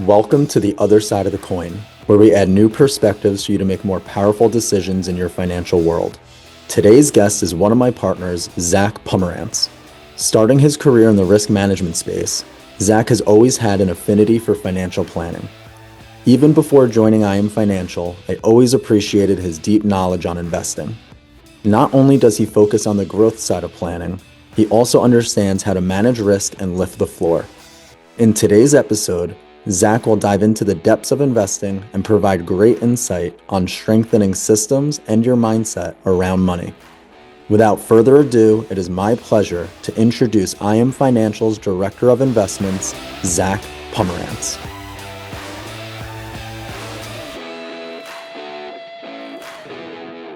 Welcome to the other side of the coin, where we add new perspectives for you to make more powerful decisions in your financial world. Today's guest is one of my partners, Zack Pumerantz. Starting his career in the risk management space, Zack has always had an affinity for financial planning. Even before joining IM Financial, I always appreciated his deep knowledge on investing. Not only does he focus on the growth side of planning, he also understands how to manage risk and lift the floor. In today's episode, Zack will dive into the depths of investing and provide great insight on strengthening systems and your mindset around money. Without further ado, it is my pleasure to introduce IM Financial's Director of Investments, Zack Pumerantz.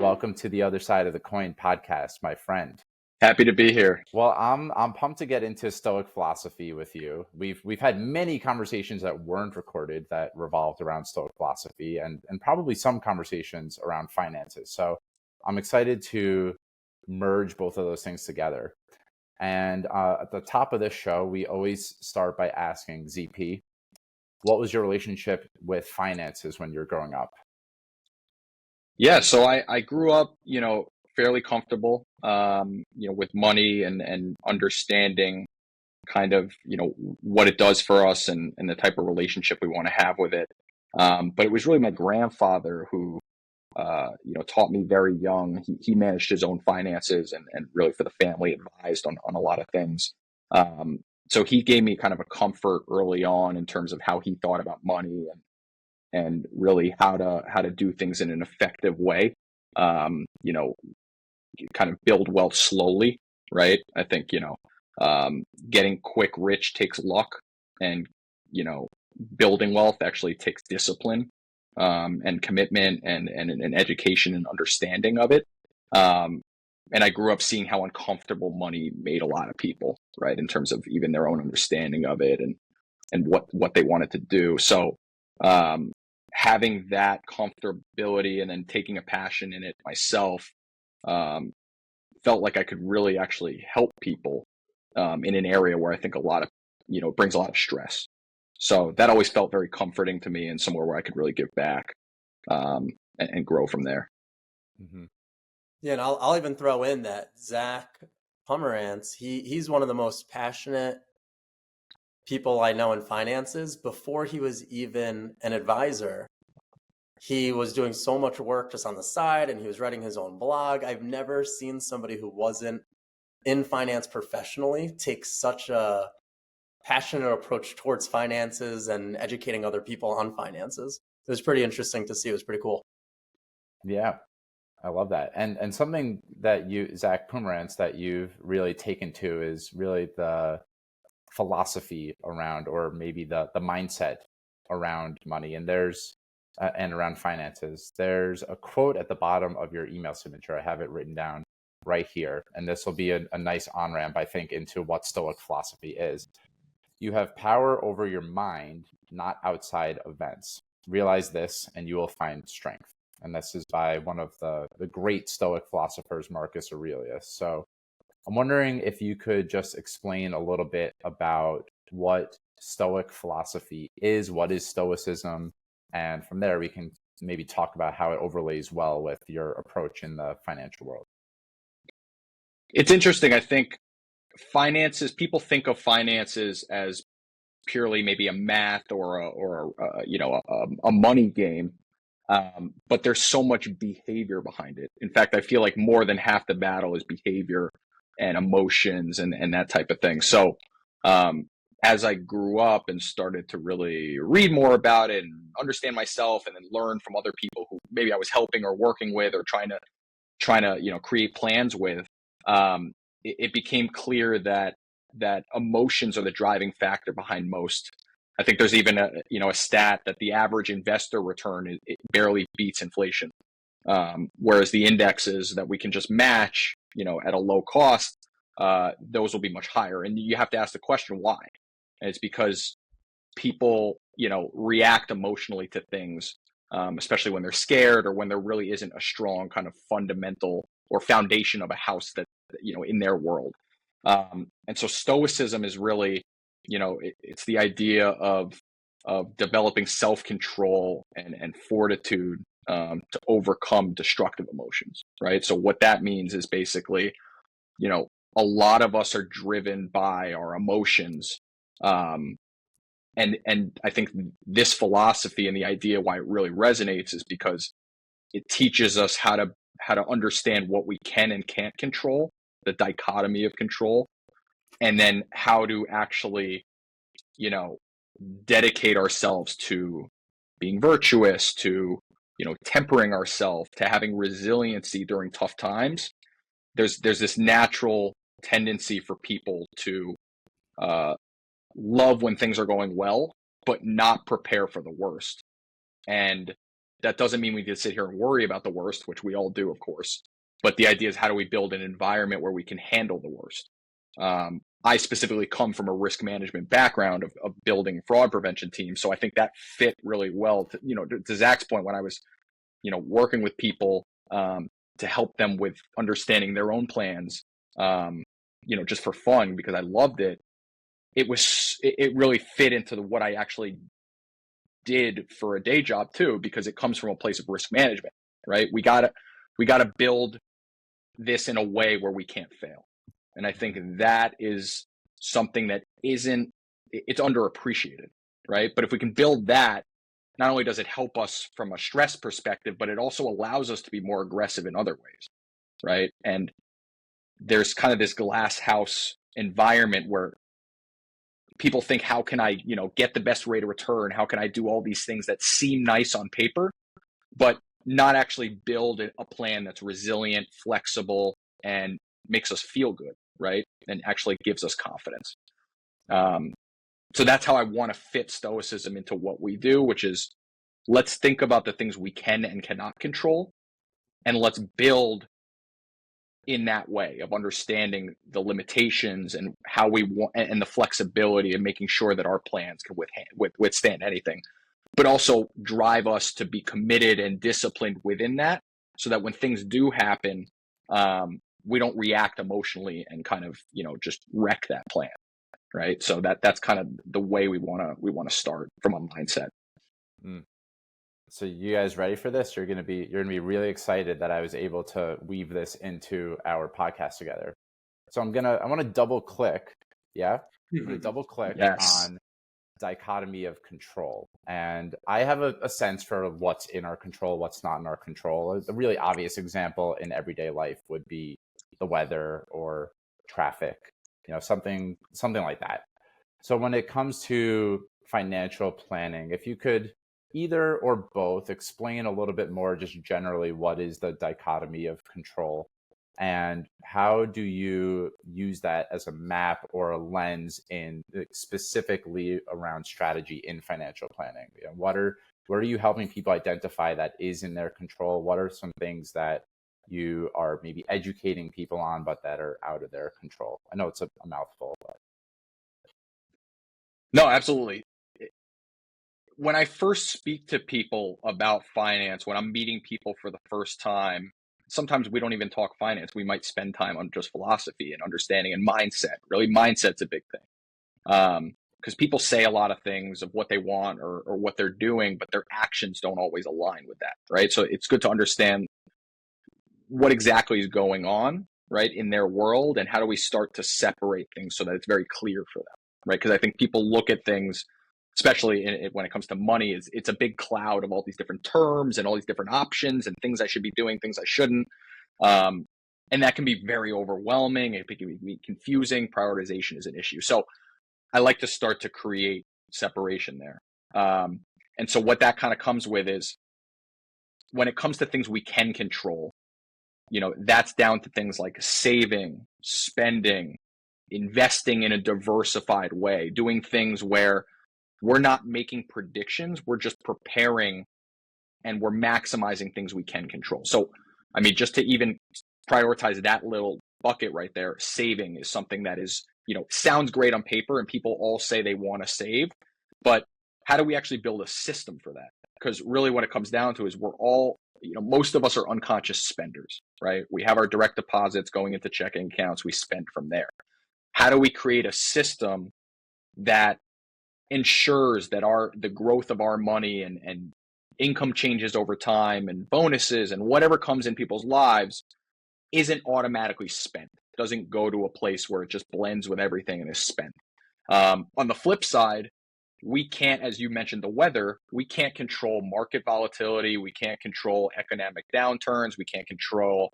Welcome to the Other Side of the Coin podcast, my friend. Happy to be here. Well, I'm pumped to get into Stoic philosophy with you. We've had many conversations that weren't recorded that revolved around Stoic philosophy and probably some conversations around finances. So I'm excited to merge both of those things together. And at the top of this show, we always start by asking ZP, what was your relationship with finances when you were growing up? Yeah, so I grew up, fairly comfortable, with money and understanding kind of, what it does for us and the type of relationship we want to have with it. But it was really my grandfather who, taught me very young. He managed his own finances and really for the family advised on a lot of things. So he gave me kind of a comfort early on in terms of how he thought about money and really how to do things in an effective way. Kind of build wealth slowly, right? I think, getting quick rich takes luck, and, building wealth actually takes discipline, and commitment and an education and understanding of it. And I grew up seeing how uncomfortable money made a lot of people, right? In terms of even their own understanding of it and what they wanted to do. So, having that comfortability and then taking a passion in it myself, felt like I could really actually help people in an area where I think a lot of, brings a lot of stress. So that always felt very comforting to me and somewhere where I could really give back and grow from there. Mm-hmm. Yeah, and I'll even throw in that Zack Pumerantz, he's one of the most passionate people I know in finances. Before he was even an advisor, he was doing so much work just on the side, and he was writing his own blog. I've never seen somebody who wasn't in finance professionally take such a passionate approach towards finances and educating other people on finances. It was pretty interesting to see. It was pretty cool. Yeah, I love that. And something that you, Zack Pumerantz, that you've really taken to is really the philosophy around, or maybe the mindset around money. And around finances. There's a quote at the bottom of your email signature. I have it written down right here. And this will be a nice on-ramp, I think, into what Stoic philosophy is. You have power over your mind, not outside events. Realize this and you will find strength. And this is by one of the great Stoic philosophers, Marcus Aurelius. So I'm wondering if you could just explain a little bit about what Stoic philosophy is, what is Stoicism, and from there, we can maybe talk about how it overlays well with your approach in the financial world. It's interesting. I think people think of finances as purely maybe a math or a money game. But there's so much behavior behind it. In fact, I feel like more than half the battle is behavior and emotions and that type of thing. So, as I grew up and started to really read more about it and understand myself and then learn from other people who maybe I was helping or working with or trying to create plans with, it became clear that emotions are the driving factor behind most. I think there's even a stat that the average investor return it barely beats inflation, whereas the indexes that we can just match at a low cost, those will be much higher. And you have to ask the question why. And it's because people, react emotionally to things, especially when they're scared or when there really isn't a strong kind of fundamental or foundation of a house that, in their world. And so Stoicism is really, it's the idea of of developing self-control and fortitude to overcome destructive emotions, right? So what that means is basically, a lot of us are driven by our emotions. And I think this philosophy and the idea why it really resonates is because it teaches us how to understand what we can and can't control, the dichotomy of control, and then how to actually, dedicate ourselves to being virtuous, to, tempering ourselves, to having resiliency during tough times. There's this natural tendency for people to love when things are going well, but not prepare for the worst. And that doesn't mean we can sit here and worry about the worst, which we all do, of course. But the idea is, how do we build an environment where we can handle the worst? I specifically come from a risk management background of building fraud prevention teams. So I think that fit really well to Zach's point, when I was, working with people to help them with understanding their own plans, just for fun, because I loved it. It really fit into what I actually did for a day job too, because it comes from a place of risk management, right? We gotta build this in a way where we can't fail. And I think that is something that it's underappreciated, right? But if we can build that, not only does it help us from a stress perspective, but it also allows us to be more aggressive in other ways, right? And there's kind of this glass house environment where people think, how can I, get the best rate of return? How can I do all these things that seem nice on paper, but not actually build a plan that's resilient, flexible, and makes us feel good, right? And actually gives us confidence. So that's how I want to fit Stoicism into what we do, which is, let's think about the things we can and cannot control, and let's build in that way of understanding the limitations and how we want, and the flexibility of making sure that our plans can withstand anything, but also drive us to be committed and disciplined within that, so that when things do happen, we don't react emotionally and kind of, just wreck that plan, right? So that's kind of the way we want to start from a mindset. Mm. So you guys ready for this? You're gonna be really excited that I was able to weave this into our podcast together. So I want to double click. Yeah, I'm gonna double click Yes. on dichotomy of control. And I have a sense for what's in our control, what's not in our control. A really obvious example in everyday life would be the weather or traffic, something like that. So when it comes to financial planning, if you could either or both explain a little bit more just generally, what is the dichotomy of control, and how do you use that as a map or a lens in specifically around strategy in financial planning? What are you helping people identify that is in their control? What are some things that you are maybe educating people on, but that are out of their control? I know it's a mouthful, but. No, absolutely. When I first speak to people about finance, when I'm meeting people for the first time, sometimes we don't even talk finance. We might spend time on just philosophy and understanding and mindset. Really, mindset's a big thing. Because people say a lot of things of what they want or what they're doing, but their actions don't always align with that, right? So it's good to understand what exactly is going on, right, in their world, and how do we start to separate things so that it's very clear for them, right? Because I think people look at things, especially when it comes to money, it's a big cloud of all these different terms and all these different options and things I should be doing, things I shouldn't. And that can be very overwhelming. It can be confusing. Prioritization is an issue. So I like to start to create separation there. And so what that kind of comes with is, when it comes to things we can control, that's down to things like saving, spending, investing in a diversified way, doing things where we're not making predictions, we're just preparing and we're maximizing things we can control. So, I mean, just to even prioritize that little bucket right there, saving is something that is, sounds great on paper and people all say they want to save, but how do we actually build a system for that? Because really what it comes down to is we're all, most of us are unconscious spenders, right? We have our direct deposits going into checking accounts, we spend from there. How do we create a system that ensures that the growth of our money and income changes over time and bonuses and whatever comes in people's lives isn't automatically spent, doesn't go to a place where it just blends with everything and is spent. On the flip side, we can't, as you mentioned, the weather, we can't control market volatility. We can't control economic downturns. We can't control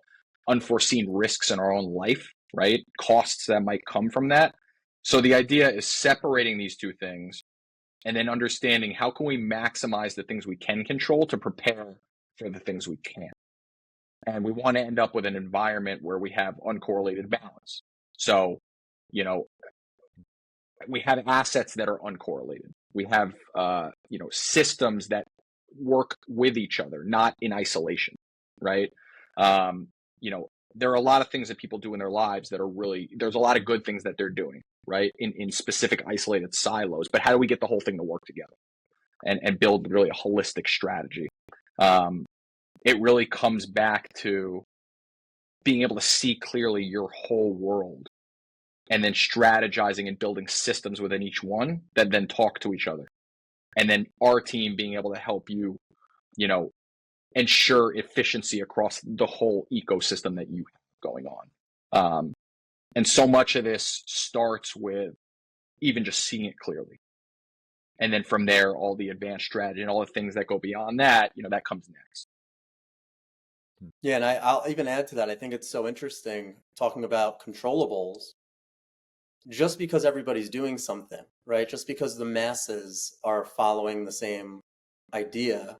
unforeseen risks in our own life, right? Costs that might come from that. So the idea is separating these two things and then understanding how can we maximize the things we can control to prepare for the things we can't. And we want to end up with an environment where we have uncorrelated balance. So, you know, we have assets that are uncorrelated. We have, systems that work with each other, not in isolation, right? There are a lot of things that people do in their lives that are really, there's a lot of good things that they're doing, right? In specific isolated silos, but how do we get the whole thing to work together and build really a holistic strategy? It really comes back to being able to see clearly your whole world and then strategizing and building systems within each one that then talk to each other. And then our team being able to help you, ensure efficiency across the whole ecosystem that you have going on. And so much of this starts with even just seeing it clearly. And then from there, all the advanced strategy and all the things that go beyond that, that comes next. Yeah, and I'll even add to that. I think it's so interesting talking about controllables. Just because everybody's doing something, right? Just because the masses are following the same idea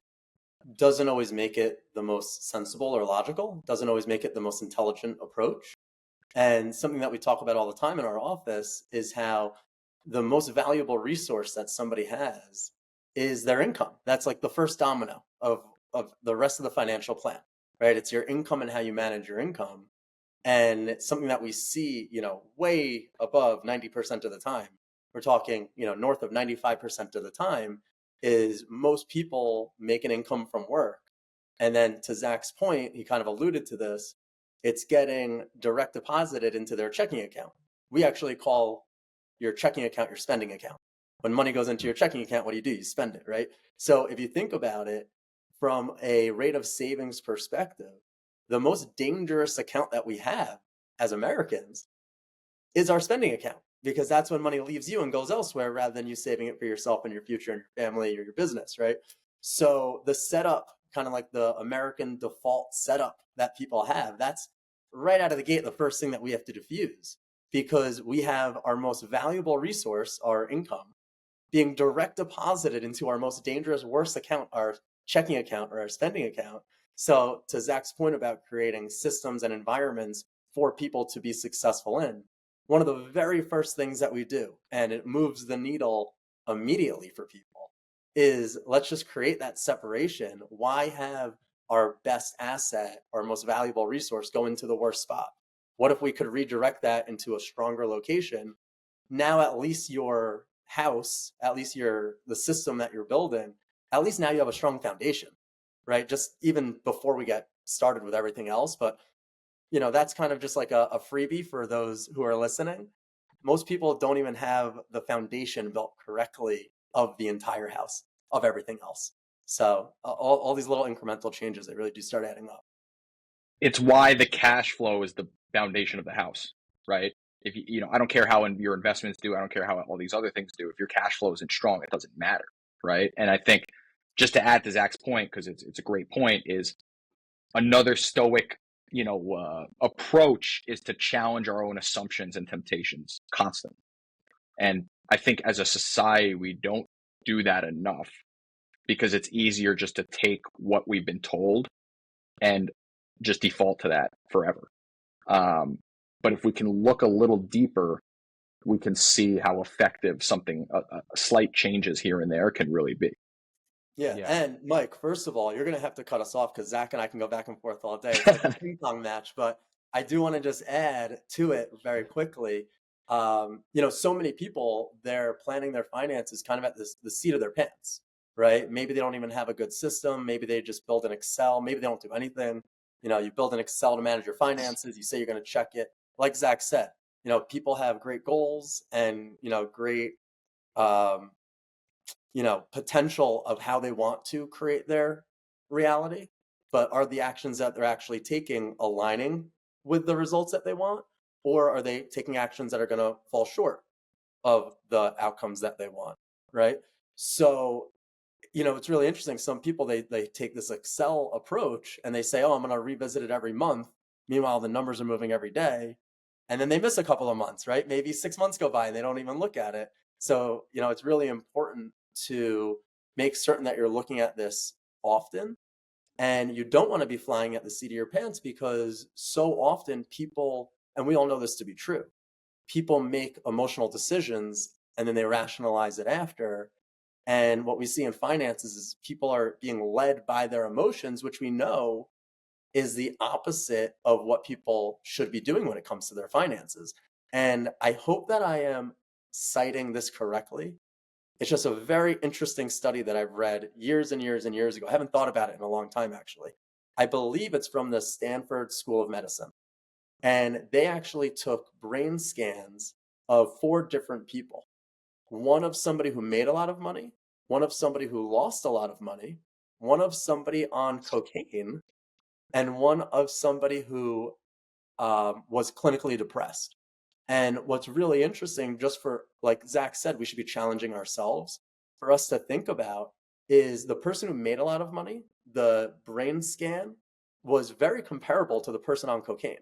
doesn't always make it the most sensible or logical, doesn't always make it the most intelligent approach. And something that we talk about all the time in our office is how the most valuable resource that somebody has is their income. That's like the first domino of the rest of the financial plan, right? It's your income and how you manage your income. And it's something that we see, way above 90% of the time. We're talking, north of 95% of the time is most people make an income from work. And then to Zach's point, he kind of alluded to this, it's getting direct deposited into their checking account. We actually call your checking account your spending account. When money goes into your checking account, what do? You spend it, right? So if you think about it from a rate of savings perspective, the most dangerous account that we have as Americans is our spending account, because that's when money leaves you and goes elsewhere rather than you saving it for yourself and your future and your family or your business, right? So the setup, kind of like the American default setup that people have, that's right out of the gate the first thing that we have to diffuse, because we have our most valuable resource, our income, being direct deposited into our most dangerous, worst account, our checking account or our spending account. So to Zach's point about creating systems and environments for people to be successful in, one of the very first things that we do, and it moves the needle immediately for people, is let's just create that separation. Why have our best asset, our most valuable resource, go into the worst spot? What if we could redirect that into a stronger location? Now at least your house, at least the system that you're building, at least now you have a strong foundation, right? Just even before we get started with everything else. But, that's kind of just like a freebie for those who are listening. Most people don't even have the foundation built correctly of the entire house, of everything else. So all these little incremental changes, they really do start adding up. It's why the cash flow is the foundation of the house, right? If I don't care how your investments do, I don't care how all these other things do. If your cash flow isn't strong, it doesn't matter, right? And I think just to add to Zach's point, because it's a great point, is another stoic, approach is to challenge our own assumptions and temptations constantly. And I think as a society, we don't do that enough, because it's easier just to take what we've been told and just default to that forever. But if we can look a little deeper, we can see how effective something, slight changes here and there can really be. Yeah. And Mike, first of all, you're going to have to cut us off because Zach and I can go back and forth all day. It's like a ping pong match, but I do want to just add to it very quickly. So many people, they're planning their finances kind of at the seat of their pants, right? Maybe they don't even have a good system. Maybe they just build an Excel. Maybe they don't do anything. You build an Excel to manage your finances. You say you're going to check it. Like Zach said, people have great goals and, great potential of how they want to create their reality, but are the actions that they're actually taking aligning with the results that they want, or are they taking actions that are going to fall short of the outcomes that they want, right? So, it's really interesting. Some people, they take this Excel approach and they say, oh, I'm going to revisit it every month. Meanwhile, the numbers are moving every day. And then they miss a couple of months, right? Maybe 6 months go by and they don't even look at it. So, it's really important to make certain that you're looking at this often. And you don't want to be flying at the seat of your pants, because so often people, and we all know this to be true, people make emotional decisions and then they rationalize it after. And what we see in finances is people are being led by their emotions, which we know is the opposite of what people should be doing when it comes to their finances. And I hope that I am citing this correctly. It's just a very interesting study that I've read years and years and years ago. I haven't thought about it in a long time, actually. I believe it's from the Stanford School of Medicine. And they actually took brain scans of 4 different people. One of somebody who made a lot of money, one of somebody who lost a lot of money, one of somebody on cocaine, and one of somebody who was clinically depressed. And what's really interesting, just for, like Zach said, we should be challenging ourselves, for us to think about is the person who made a lot of money, the brain scan was very comparable to the person on cocaine.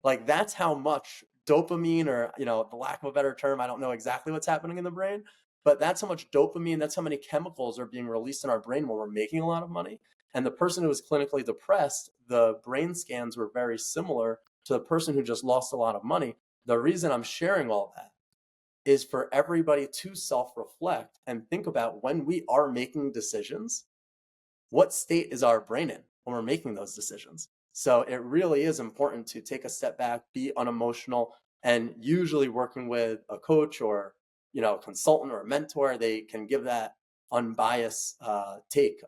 Like, that's how much dopamine, or, the lack of a better term, I don't know exactly what's happening in the brain, but that's how much dopamine, that's how many chemicals are being released in our brain when we're making a lot of money. And the person who was clinically depressed, the brain scans were very similar to the person who just lost a lot of money. The reason I'm sharing all that is for everybody to self-reflect and think about, when we are making decisions, what state is our brain in when we're making those decisions? So it really is important to take a step back, be unemotional, and usually working with a coach or, a consultant or a mentor, they can give that unbiased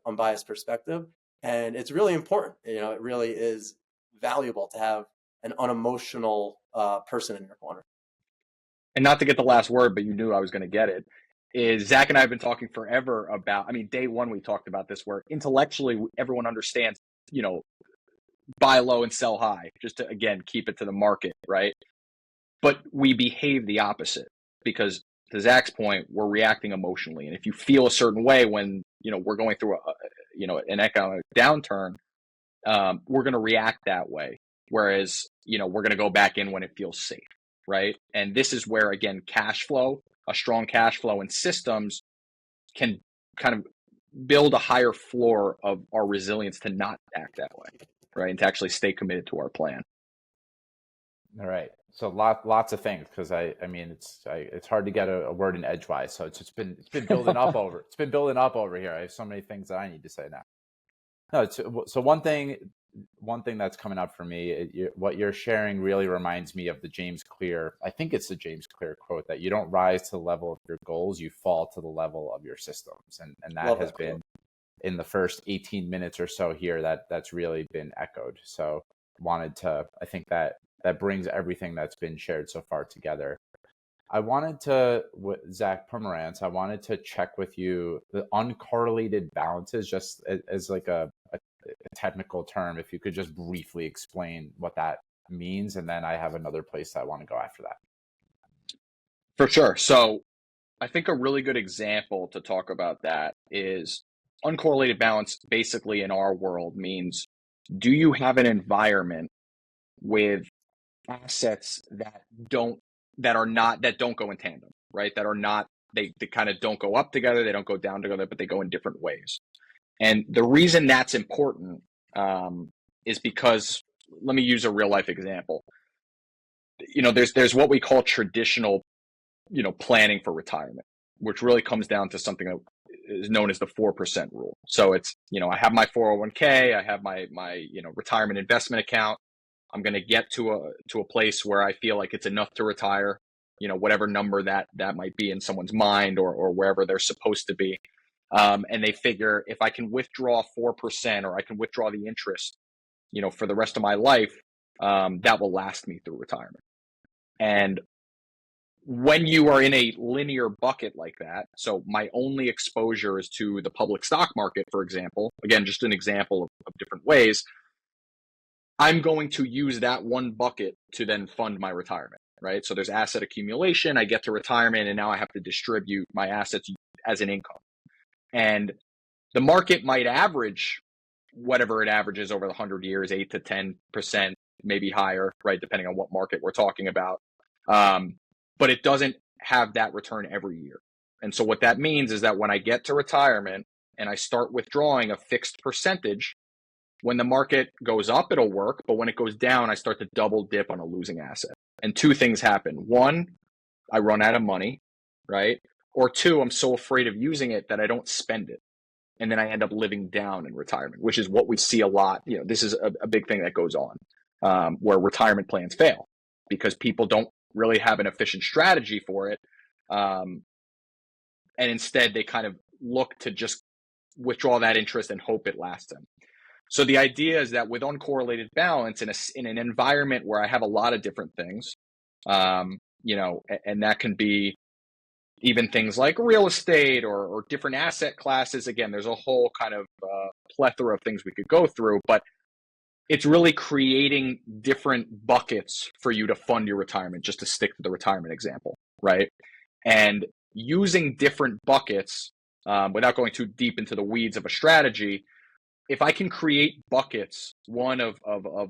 unbiased perspective. And it's really important. It really is valuable to have an unemotional person in your corner. And not to get the last word, but you knew I was going to get it, is Zach and I have been talking forever about, I mean, day one, we talked about this, where intellectually everyone understands, buy low and sell high, just to, again, keep it to the market, right? But we behave the opposite, because to Zach's point, we're reacting emotionally. And if you feel a certain way when, we're going through an economic downturn, we're going to react that way. Whereas, we're going to go back in when it feels safe, right? And this is where, again, cash flow, a strong cash flow and systems can kind of build a higher floor of our resilience to not act that way, right? And to actually stay committed to our plan. All right. So lots of things, because I mean it's hard to get a word in edgewise. So it's been building up over. It's been building up over here. I have so many things that I need to say now. No, so one thing that's coming up for me, what you're sharing really reminds me of the James Clear. I think it's the James Clear quote that you don't rise to the level of your goals, you fall to the level of your systems. And that has been in the first 18 minutes or so here, that's really been echoed. So I think that brings everything that's been shared so far together. I wanted to, Zack Pumerantz, I wanted to check with you the uncorrelated balances, just as like a technical term, if you could just briefly explain what that means. And then I have another place I want to go after that. For sure. So I think a really good example to talk about that is uncorrelated balance. Basically, in our world, means, do you have an environment with assets that don't go in tandem, right? That are not, they kind of don't go up together, they don't go down together, but they go in different ways. And the reason that's important is because, let me use a real life example. There's what we call traditional, planning for retirement, which really comes down to something that is known as the 4% rule. So it's, I have my 401k, I have my retirement investment account. I'm going to get to a place where I feel like it's enough to retire, whatever number that might be in someone's mind, or wherever they're supposed to be. And they figure, if I can withdraw 4%, or I can withdraw the interest, for the rest of my life, that will last me through retirement. And when you are in a linear bucket like that, so my only exposure is to the public stock market, for example, again, just an example of different ways, I'm going to use that one bucket to then fund my retirement, right? So there's asset accumulation, I get to retirement, and now I have to distribute my assets as an income. And the market might average whatever it averages over the 100 years, 8 to 10%, maybe higher, right? Depending on what market we're talking about. But it doesn't have that return every year. And so what that means is that when I get to retirement and I start withdrawing a fixed percentage, when the market goes up, it'll work. But when it goes down, I start to double dip on a losing asset. And two things happen. One, I run out of money, right? Or two, I'm so afraid of using it that I don't spend it. And then I end up living down in retirement, which is what we see a lot. You know, this is a big thing that goes on where retirement plans fail because people don't really have an efficient strategy for it. And instead, they kind of look to just withdraw that interest and hope it lasts them. So the idea is that with uncorrelated balance in an environment where I have a lot of different things, you know, and that can be even things like real estate or different asset classes. Again, there's a whole kind of plethora of things we could go through, but it's really creating different buckets for you to fund your retirement, just to stick to the retirement example, right? And using different buckets without going too deep into the weeds of a strategy, if I can create buckets, one of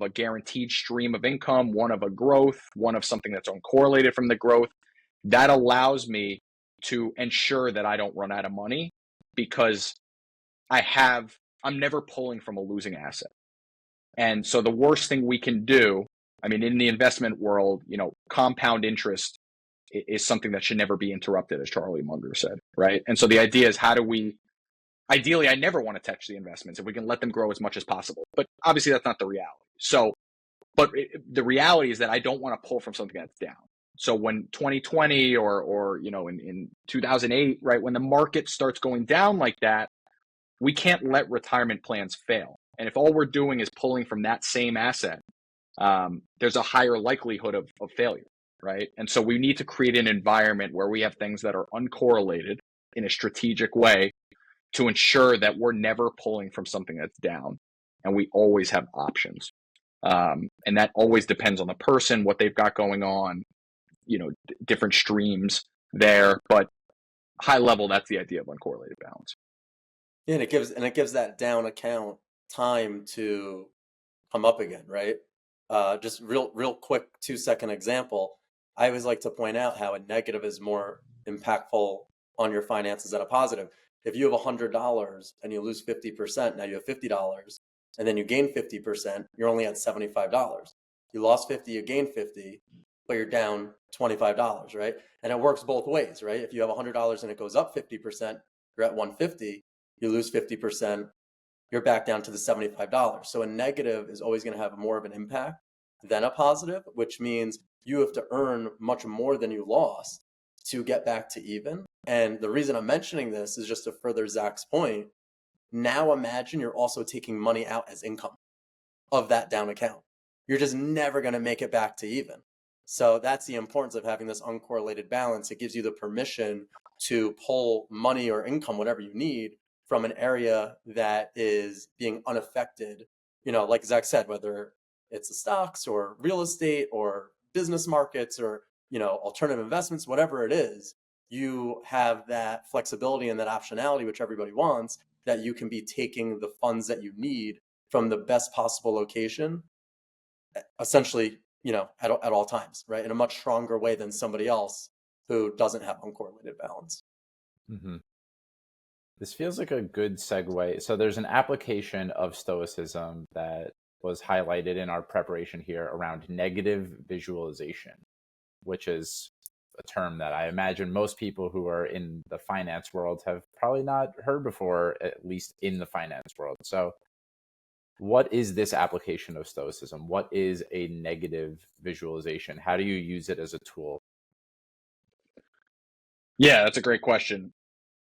a guaranteed stream of income, one of a growth, one of something that's uncorrelated from the growth, that allows me to ensure that I don't run out of money because I'm never pulling from a losing asset. And so the worst thing we can do, I mean, in the investment world, you know, compound interest is something that should never be interrupted, as Charlie Munger said, right? And so the idea is ideally, I never want to touch the investments if we can let them grow as much as possible. But obviously that's not the reality. So, the reality is that I don't want to pull from something that's down. So when 2020 or you know, in 2008, right, when the market starts going down like that, we can't let retirement plans fail. And if all we're doing is pulling from that same asset, there's a higher likelihood of failure, right? And so we need to create an environment where we have things that are uncorrelated in a strategic way to ensure that we're never pulling from something that's down and we always have options. And that always depends on the person, what they've got going on, you know, different streams there. But high level, that's the idea of uncorrelated balance. Yeah, and it gives that down account time to come up again, right? Just real quick 2-second example. I always like to point out how a negative is more impactful on your finances than a positive. If you have $100 and you lose 50%, now you have $50, and then you gain 50%, you're only at $75. You lost 50, you gained 50, but you're down $25, right? And it works both ways, right? If you have $100 and it goes up 50%, you're at 150. You lose 50%, you're back down to the $75. So a negative is always going to have more of an impact than a positive, which means you have to earn much more than you lost to get back to even. And the reason I'm mentioning this is just to further Zach's point. Now imagine you're also taking money out as income of that down account. You're just never going to make it back to even. So that's the importance of having this uncorrelated balance. It gives you the permission to pull money or income, whatever you need, from an area that is being unaffected, you know, like Zach said, whether it's the stocks or real estate or business markets or, you know, alternative investments, whatever it is, you have that flexibility and that optionality, which everybody wants, that you can be taking the funds that you need from the best possible location, essentially, you know, at all times, right? In a much stronger way than somebody else who doesn't have uncorrelated balance. Mm-hmm. This feels like a good segue. So there's an application of Stoicism that was highlighted in our preparation here around negative visualization, which is a term that I imagine most people who are in the finance world have probably not heard before, at least in the finance world. So what is this application of Stoicism? What is a negative visualization? How do you use it as a tool? Yeah, that's a great question.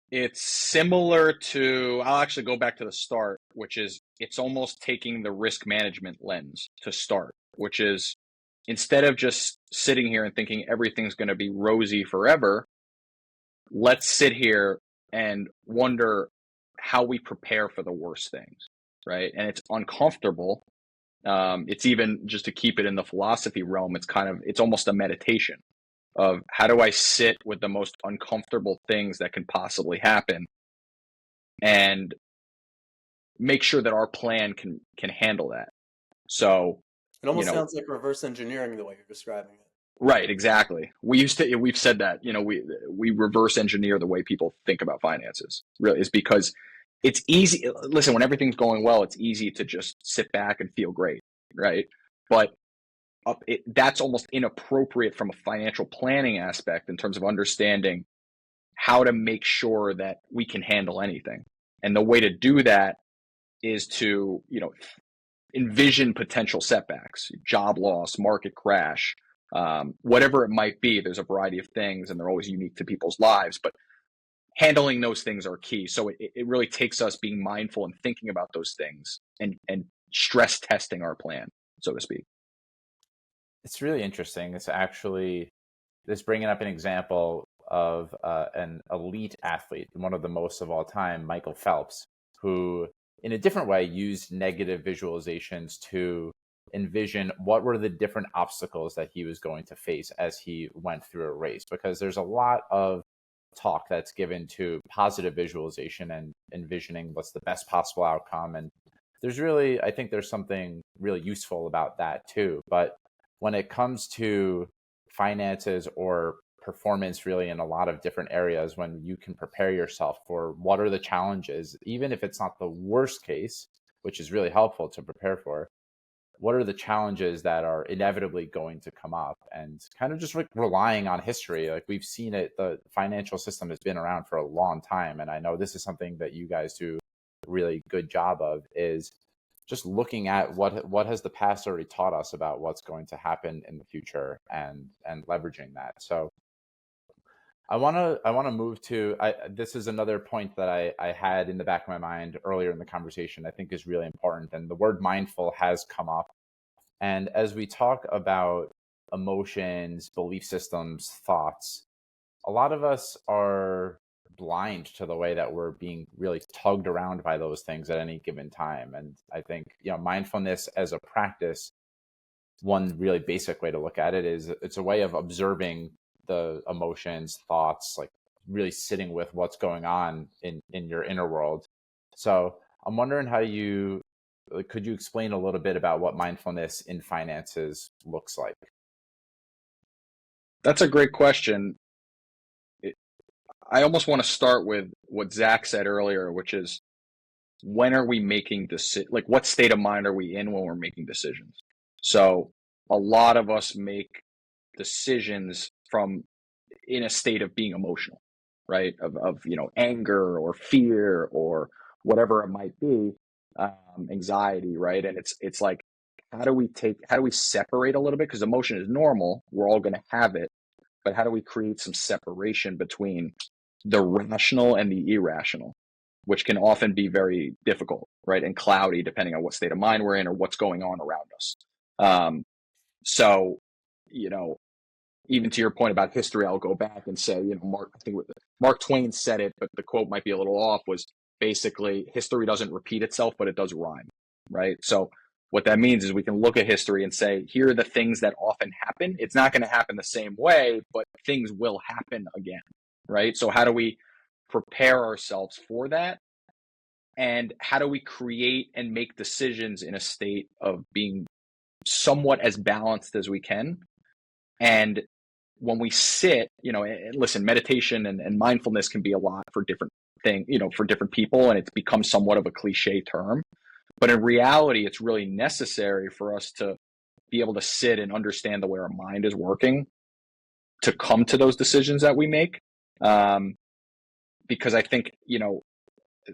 It's similar to, I'll actually go back to the start, which is it's almost taking the risk management lens to start, which is instead of just sitting here and thinking everything's going to be rosy forever, let's sit here and wonder how we prepare for the worst things, right? And it's uncomfortable. It's even, just to keep it in the philosophy realm, it's almost a meditation of how do I sit with the most uncomfortable things that can possibly happen and make sure that our plan can handle that. So, It almost you know, sounds like reverse engineering the way you're describing it. right, exactly. We've said that, we reverse engineer the way people think about finances. Really, is because it's easy. Listen, when everything's going well, it's easy to just sit back and feel great, right? But that's almost inappropriate from a financial planning aspect in terms of understanding how to make sure that we can handle anything. And the way to do that is to, envision potential setbacks, job loss, market crash, whatever it might be. There's a variety of things and they're always unique to people's lives, but handling those things are key. So it really takes us being mindful and thinking about those things and stress testing our plan, so to speak. It's really interesting. It's actually this bringing up an example of an elite athlete, one of the most of all time, Michael Phelps, who in a different way used negative visualizations to envision what were the different obstacles that he was going to face as he went through a race. Because there's a lot of talk that's given to positive visualization and envisioning what's the best possible outcome. And I think there's something really useful about that too. But when it comes to finances or performance, really in a lot of different areas, when you can prepare yourself for what are the challenges, even if it's not the worst case, which is really helpful to prepare for, what are the challenges that are inevitably going to come up, and kind of just like relying on history. Like we've seen it, the financial system has been around for a long time. And I know this is something that you guys do a really good job of, is just looking at what has the past already taught us about what's going to happen in the future, and leveraging that. So I want to move to, this is another point that I had in the back of my mind earlier in the conversation, I think is really important. And the word mindful has come up. And as we talk about emotions, belief systems, thoughts, a lot of us are blind to the way that we're being really tugged around by those things at any given time. And I think, mindfulness as a practice, one really basic way to look at it is it's a way of observing the emotions, thoughts, like really sitting with what's going on in your inner world. So I'm wondering could you explain a little bit about what mindfulness in finances looks like? That's a great question. I almost want to start with what Zach said earlier, which is, when are we making like what state of mind are we in when we're making decisions? So a lot of us make decisions from in a state of being emotional, right? Of anger or fear or whatever it might be, anxiety, right? And it's like, how do we separate a little bit? Because emotion is normal. We're all going to have it. But how do we create some separation between the rational and the irrational, which can often be very difficult, right? And cloudy, depending on what state of mind we're in or what's going on around us. So, even to your point about history, I'll go back and say, I think Mark Twain said it, but the quote might be a little off, was basically, history doesn't repeat itself, but it does rhyme, right? So what that means is we can look at history and say, here are the things that often happen. It's not going to happen the same way, but things will happen again, right? So how do we prepare ourselves for that? And how do we create and make decisions in a state of being somewhat as balanced as we can? And when we sit, and listen, meditation and mindfulness can be a lot for different things, for different people, and it's become somewhat of a cliche term. But in reality, it's really necessary for us to be able to sit and understand the way our mind is working to come to those decisions that we make. Because I think,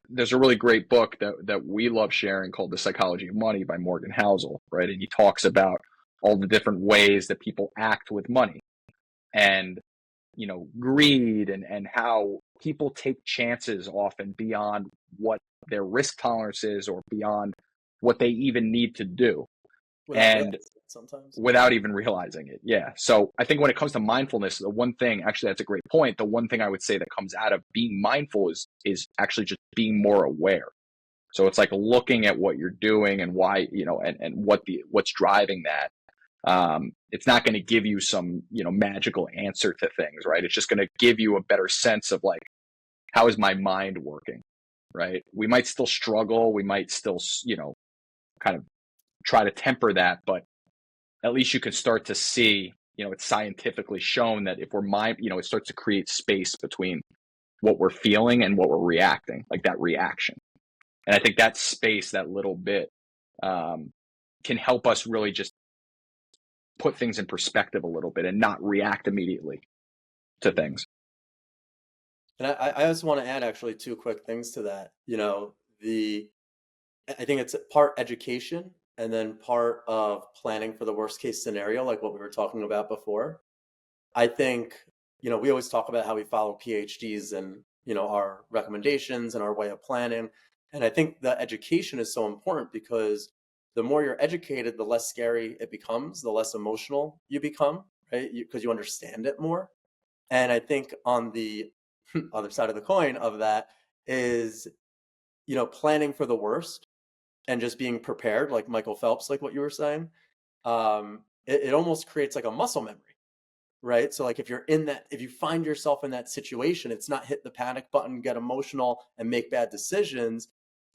there's a really great book that we love sharing called The Psychology of Money by Morgan Housel, right? And he talks about all the different ways that people act with money, and greed, and how people take chances often beyond what their risk tolerance is or beyond what they even need to do. Without And risk. sometimes. without even realizing it. Yeah. So I think when it comes to mindfulness, the one thing, actually, that's a great point. The one thing I would say that comes out of being mindful is actually just being more aware. So it's like looking at what you're doing and why, and what's driving that. It's not going to give you some, magical answer to things, right? It's just going to give you a better sense of like, how is my mind working, right? We might still struggle. We might still, kind of try to temper that, but at least you can start to see, it's scientifically shown that if we're it starts to create space between what we're feeling and what we're reacting, like that reaction. And I think that space, that little bit, can help us really just put things in perspective a little bit and not react immediately to things. And I also want to add actually two quick things to that. I think it's part education and then part of planning for the worst case scenario, like what we were talking about before. I think, we always talk about how we follow PhDs and, our recommendations and our way of planning. And I think the education is so important because the more you're educated, the less scary it becomes, the less emotional you become, right? Because you understand it more. And I think on the other side of the coin of that is, planning for the worst and just being prepared, like Michael Phelps, like what you were saying. It almost creates like a muscle memory, right? So like if you find yourself in that situation, it's not hit the panic button, get emotional and make bad decisions.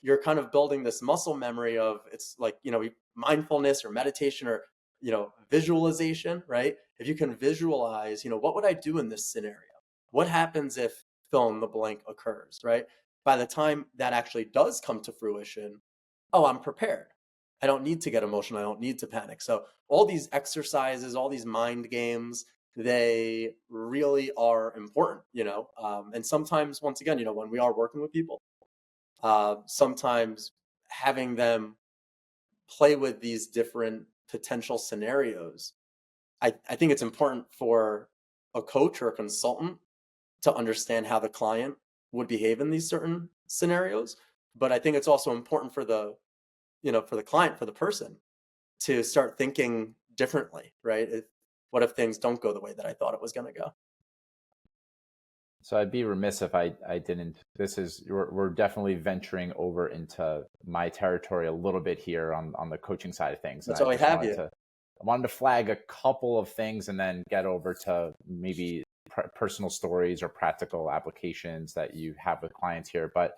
You're kind of building this muscle memory of, it's like, mindfulness or meditation or, visualization, right? If you can visualize, what would I do in this scenario? What happens if fill in the blank occurs, right? By the time that actually does come to fruition, oh, I'm prepared. I don't need to get emotional. I don't need to panic. So all these exercises, all these mind games, they really are important, and sometimes, once again, when we are working with people, sometimes having them play with these different potential scenarios, I think it's important for a coach or a consultant to understand how the client would behave in these certain scenarios. But I think it's also important for the client, for the person, to start thinking differently, right? What if things don't go the way that I thought it was going to go? So I'd be remiss if I didn't. We're definitely venturing over into my territory a little bit here on the coaching side of things. That's And why I have you. I wanted to flag a couple of things and then get over to maybe personal stories or practical applications that you have with clients here. But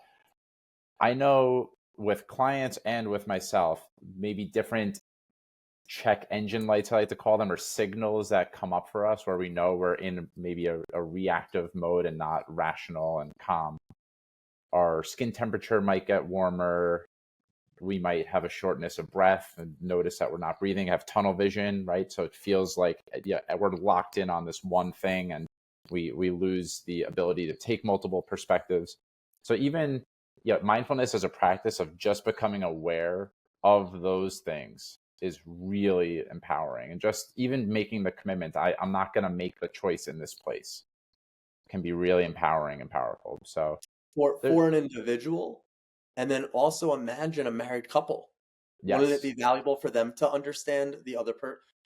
I know with clients and with myself, maybe different check engine lights, I like to call them, or signals that come up for us where we know we're in maybe a reactive mode and not rational and calm. Our skin temperature might get warmer. We might have a shortness of breath and notice that we're not breathing, have tunnel vision, right? So it feels like we're locked in on this one thing and we lose the ability to take multiple perspectives. So even mindfulness as a practice of just becoming aware of those things is really empowering. And just even making the commitment, I'm not going to make the choice in this place, can be really empowering and powerful. So For an individual, and then also imagine a married couple. Wouldn't it yes. be valuable for them to understand the other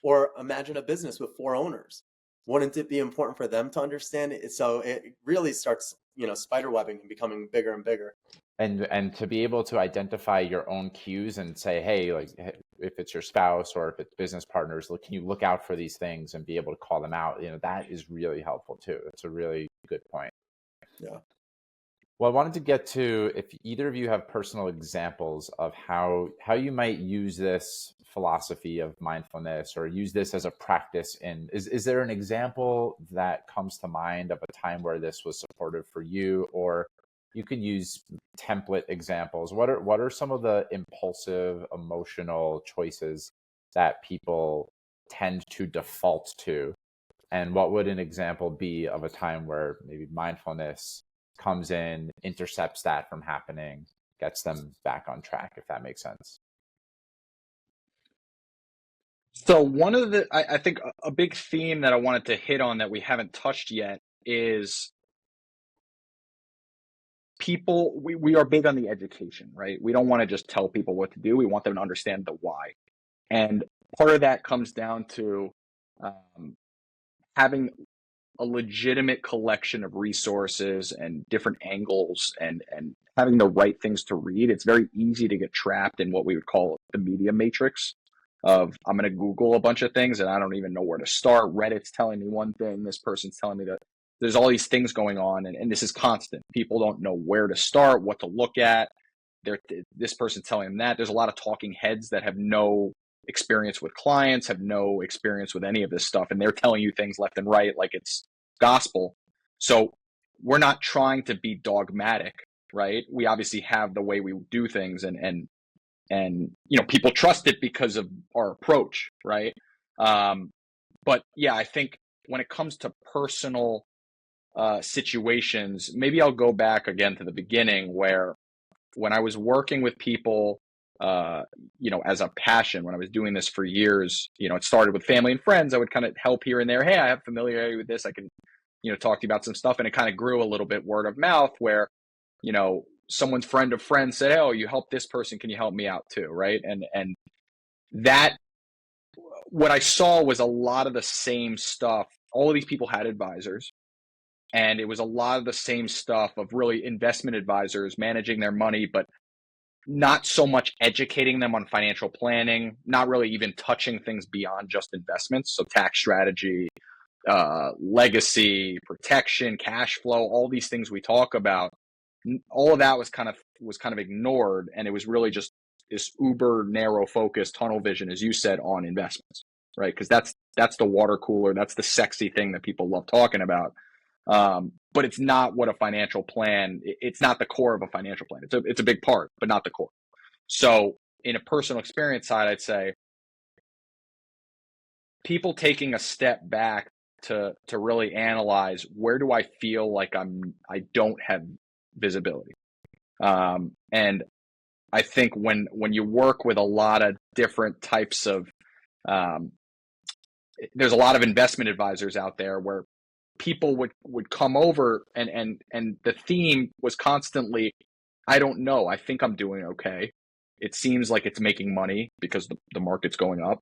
or imagine a business with 4 owners? Wouldn't it be important for them to understand it? So it really starts, spider webbing and becoming bigger and bigger. And to be able to identify your own cues and say, hey, like if it's your spouse or if it's business partners, can you look out for these things and be able to call them out? That is really helpful too. It's a really good point. Yeah. Well, I wanted to get to if either of you have personal examples of how you might use this philosophy of mindfulness or use this as a practice is there an example that comes to mind of a time where this was supportive for you? Or you could use template examples. What are some of the impulsive emotional choices that people tend to default to? And what would an example be of a time where maybe mindfulness comes in, intercepts that from happening, gets them back on track, if that makes sense? So one of I think a big theme that I wanted to hit on that we haven't touched yet is people, we are big on the education, right? We don't want to just tell people what to do. We want them to understand the why. And part of that comes down to having a legitimate collection of resources and different angles, and having the right things to read. It's very easy to get trapped in what we would call the media matrix of, I'm going to Google a bunch of things and I don't even know where to start. Reddit's telling me one thing, this person's telling me that. There's all these things going on, and this is constant. People don't know where to start, what to look at. This person's telling them that. There's a lot of talking heads that have no experience with clients, have no experience with any of this stuff, and they're telling you things left and right like it's gospel. So we're not trying to be dogmatic, right? We obviously have the way we do things, and people trust it because of our approach, right? But yeah, I think when it comes to personal situations, maybe I'll go back again to the beginning, where when I was working with people, as a passion, when I was doing this for years, it started with family and friends. I would kind of help here and there. Hey, I have familiarity with this. I can, talk to you about some stuff. And it kind of grew a little bit word of mouth, where, someone's friend of friends said, oh, you help this person. Can you help me out too? Right. And that, what I saw was a lot of the same stuff. All of these people had advisors. And it was a lot of the same stuff of really investment advisors managing their money, but not so much educating them on financial planning, not really even touching things beyond just investments. So tax strategy, legacy, protection, cash flow, all these things we talk about, all of that was kind of ignored. And it was really just this uber narrow focus, tunnel vision, as you said, on investments, right? Because that's the water cooler. That's the sexy thing that people love talking about. But it's not what a financial plan, it's not the core of a financial plan. It's a big part, but not the core. So in a personal experience side, I'd say people taking a step back to really analyze, where do I feel like I don't have visibility. And I think when you work with a lot of different types of, there's a lot of investment advisors out there where people would come over, and the theme was constantly, I don't know, I think I'm doing okay. It seems like it's making money because the market's going up,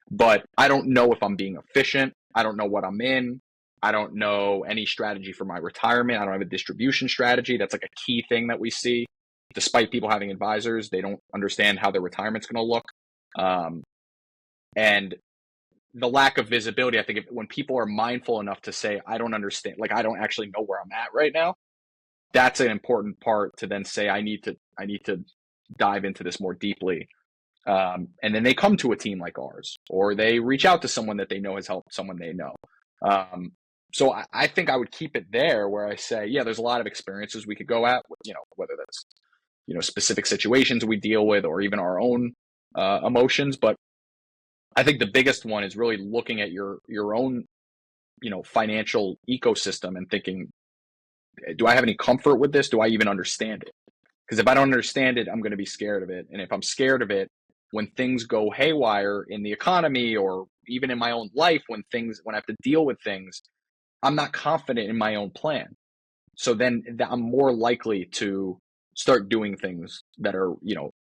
but I don't know if I'm being efficient. I don't know what I'm in. I don't know any strategy for my retirement. I don't have a distribution strategy. That's like a key thing that we see. Despite people having advisors, they don't understand how their retirement's going to look. And the lack of visibility, I think when people are mindful enough to say, I don't understand, like I don't actually know where I'm at right now, that's an important part to then say, I need to dive into this more deeply. And then they come to a team like ours, or they reach out to someone that they know has helped someone they know. So I think I would keep it there, where I say, yeah, there's a lot of experiences we could go at, whether that's, specific situations we deal with, or even our own emotions. But I think the biggest one is really looking at your own, financial ecosystem and thinking, do I have any comfort with this? Do I even understand it? Because if I don't understand it, I'm going to be scared of it. And if I'm scared of it, when things go haywire in the economy, or even in my own life, when I have to deal with things, I'm not confident in my own plan. So then I'm more likely to start doing things that are,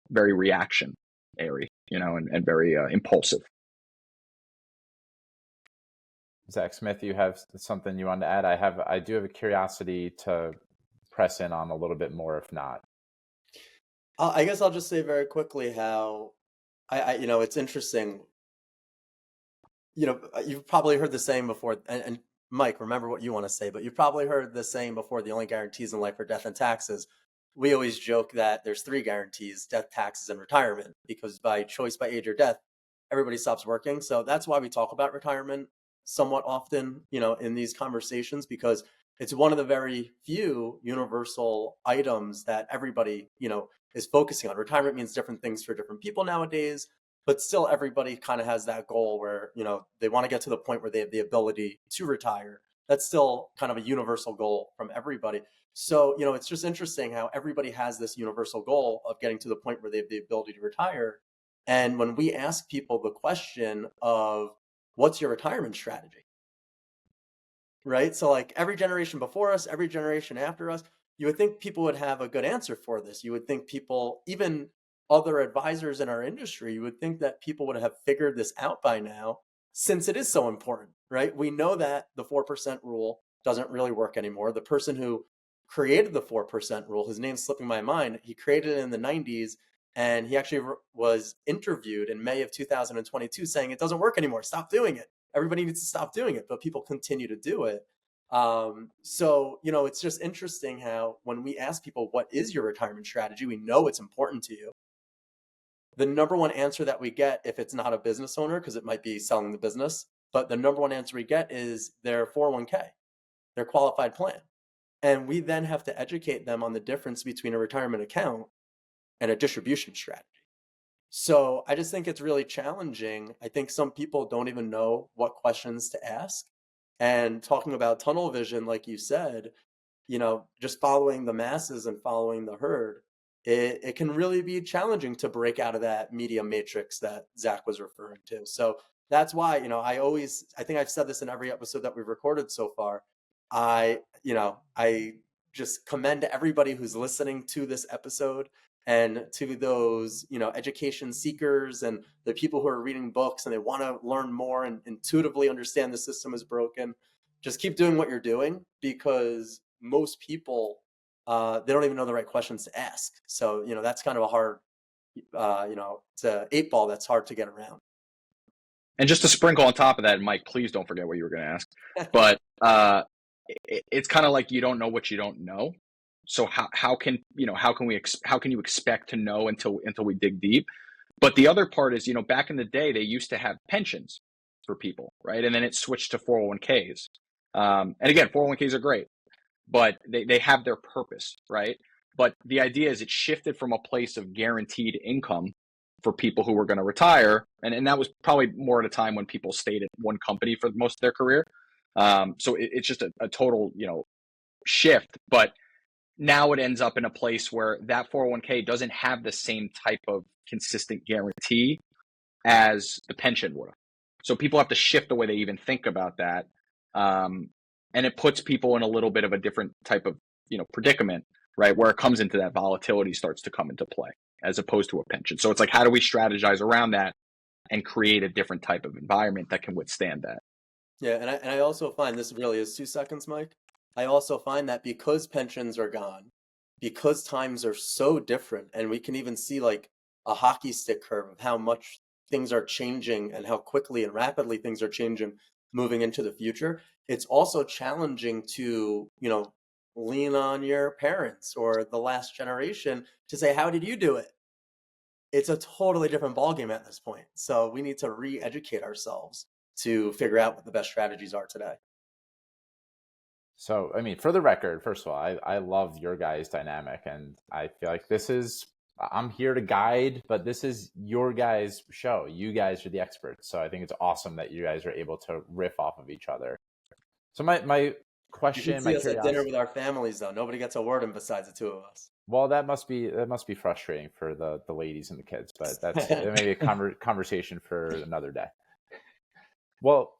very reactionary, and very impulsive. Zach Smith, you have something you want to add? I do have a curiosity to press in on a little bit more, if not. I guess I'll just say very quickly how it's interesting. You've probably heard the saying before, and Mike, remember what you want to say, but you've probably heard the saying before, the only guarantees in life are death and taxes. We always joke that there's three guarantees: death, taxes, and retirement, because by choice, by age or death, everybody stops working. So that's why we talk about retirement somewhat often, in these conversations, because it's one of the very few universal items that everybody, is focusing on. Retirement means different things for different people nowadays, but still everybody kind of has that goal where, they want to get to the point where they have the ability to retire. That's still kind of a universal goal from everybody. So, it's just interesting how everybody has this universal goal of getting to the point where they have the ability to retire. And when we ask people the question of, what's your retirement strategy? Right? So like every generation before us, every generation after us, you would think people would have a good answer for this. You would think people, even other advisors in our industry, you would think that people would have figured this out by now, since it is so important, right? We know that the 4% rule doesn't really work anymore. The person who created the 4% rule, his name's slipping my mind, he created it in the 90s, and he actually was interviewed in May of 2022 saying it doesn't work anymore. Stop doing it. Everybody needs to stop doing it, but people continue to do it. So, it's just interesting how when we ask people, what is your retirement strategy? We know it's important to you. The number one answer that we get, if it's not a business owner, because it might be selling the business, but the number one answer we get is their 401k, their qualified plan. And we then have to educate them on the difference between a retirement account and a distribution strategy. So I just think it's really challenging. I think some people don't even know what questions to ask. And talking about tunnel vision, like you said, just following the masses and following the herd, it can really be challenging to break out of that media matrix that Zach was referring to. So that's why, I think I've said this in every episode that we've recorded so far. I just commend everybody who's listening to this episode, and to those, education seekers and the people who are reading books and they want to learn more and intuitively understand the system is broken. Just keep doing what you're doing, because most people, they don't even know the right questions to ask. So, that's kind of a hard, it's an 8-ball that's hard to get around. And just to sprinkle on top of that, Mike, please don't forget what you were going to ask. But it's kind of like you don't know what you don't know. So how can you expect to know until we dig deep? But the other part is, back in the day, they used to have pensions for people, right? And then it switched to 401ks. And again, 401ks are great, but they have their purpose, right? But the idea is it shifted from a place of guaranteed income for people who were going to retire. And that was probably more at a time when people stayed at one company for most of their career. So it's just a total, shift. But now it ends up in a place where that 401k doesn't have the same type of consistent guarantee as the pension would have. So people have to shift the way they even think about that. And it puts people in a little bit of a different type of, predicament, right? Where it comes into that volatility starts to come into play as opposed to a pension. So it's like, how do we strategize around that and create a different type of environment that can withstand that? Yeah. And I also find, this really is 2 seconds, Mike. I also find that because pensions are gone, because times are so different, and we can even see like a hockey stick curve of how much things are changing and how quickly and rapidly things are changing moving into the future, it's also challenging to, lean on your parents or the last generation to say, how did you do it? It's a totally different ballgame at this point. So we need to re-educate ourselves to figure out what the best strategies are today. So, I mean, for the record, first of all, I love your guys' dynamic, and I feel like I'm here to guide, but this is your guys' show. You guys are the experts. So I think it's awesome that you guys are able to riff off of each other. So my question, You should my see us at dinner curiosity. with our families, though. Nobody gets a word in besides the 2 of us. Well, that must be frustrating for the ladies and the kids, but that's maybe a conversation for another day. Well,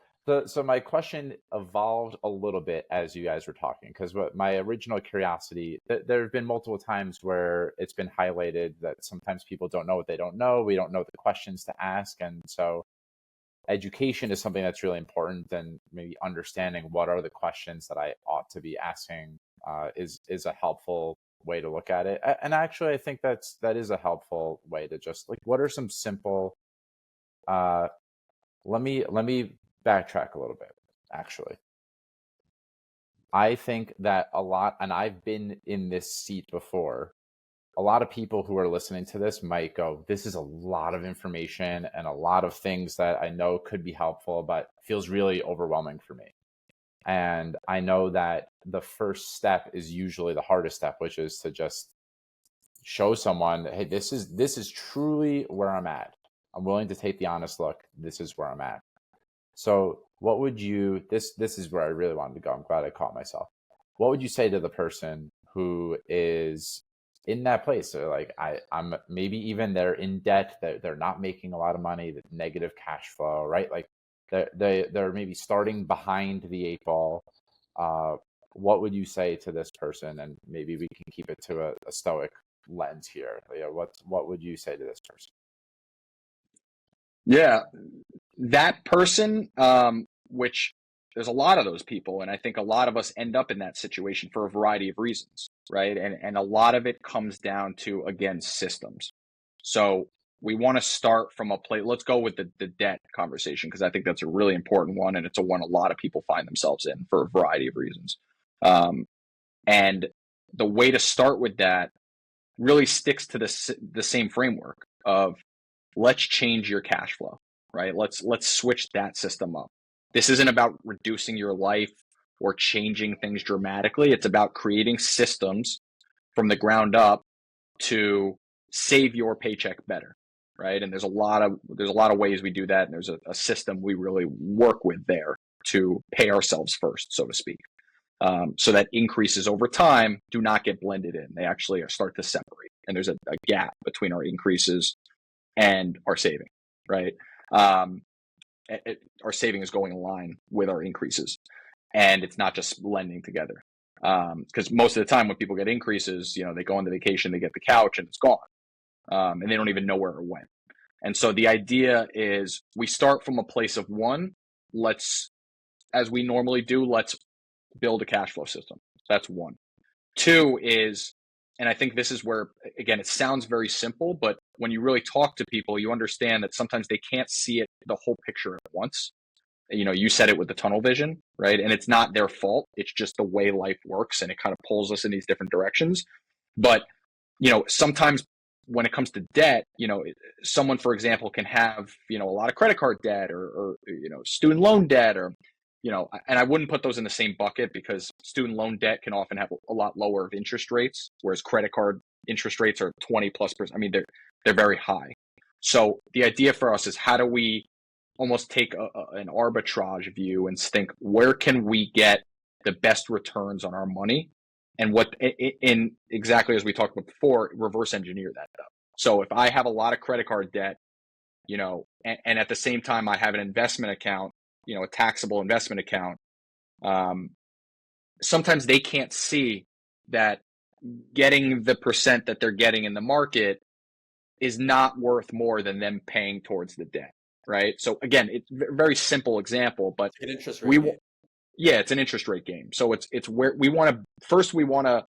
so my question evolved a little bit as you guys were talking, because what my original curiosity, there have been multiple times where it's been highlighted that sometimes people don't know what they don't know. We don't know the questions to ask. And so education is something that's really important, and maybe understanding what are the questions that I ought to be asking is a helpful way to look at it. And actually, I think that is a helpful way to just like, what are some simple, let me backtrack a little bit, actually. I think that a lot, and I've been in this seat before, a lot of people who are listening to this might go, this is a lot of information and a lot of things that I know could be helpful, but feels really overwhelming for me. And I know that the first step is usually the hardest step, which is to just show someone, hey, this is truly where I'm at. I'm willing to take the honest look. This is where I'm at. So what would you, this is where I really wanted to go. I'm glad I caught myself. What would you say to the person who is in that place? They're like, I'm maybe even they're in debt, they're not making a lot of money, the negative cash flow, right? Like they're maybe starting behind the 8-ball. What would you say to this person? And maybe we can keep it to a stoic lens here? What would you say to this person? Yeah, that person, which there's a lot of those people, and I think a lot of us end up in that situation for a variety of reasons, right? And a lot of it comes down to, again, systems. So we want to start from a place. Let's go with the debt conversation, because I think that's a really important one, and it's a one a lot of people find themselves in for a variety of reasons. And the way to start with that really sticks to the same framework of, let's change your cash flow, right? Let's switch that system up. This isn't about reducing your life or changing things dramatically. It's about creating systems from the ground up to save your paycheck better, right? And there's a lot of ways we do that, and there's a system we really work with there to pay ourselves first, so to speak, so that increases over time do not get blended in. They actually start to separate, and there's a gap between our increases and our saving, right? Our saving is going in line with our increases, and it's not just blending together. Because most of the time when people get increases, they go on the vacation, they get the couch, and it's gone, and they don't even know where it went. And so the idea is we start from a place of one. Let's, as we normally do, let's build a cash flow system. That's one. Two is, and I think this is where, again, it sounds very simple, but when you really talk to people, you understand that sometimes they can't see it, the whole picture at once. You said it with the tunnel vision, right? And it's not their fault. It's just the way life works, and it kind of pulls us in these different directions. But, sometimes when it comes to debt, someone, for example, can have, a lot of credit card debt or student loan debt, or, and I wouldn't put those in the same bucket, because student loan debt can often have a lot lower of interest rates, whereas credit card interest rates are 20+%. I mean, they're very high. So the idea for us is, how do we almost take an arbitrage view and think, where can we get the best returns on our money? And what, in exactly as we talked about before, reverse engineer that up. So if I have a lot of credit card debt, and at the same time I have an investment account, a taxable investment account, sometimes they can't see that getting the percent that they're getting in the market is not worth more than them paying towards the debt, right? So again, it's a very simple example, but An interest rate game. Yeah, it's an interest rate game. So it's where we want to,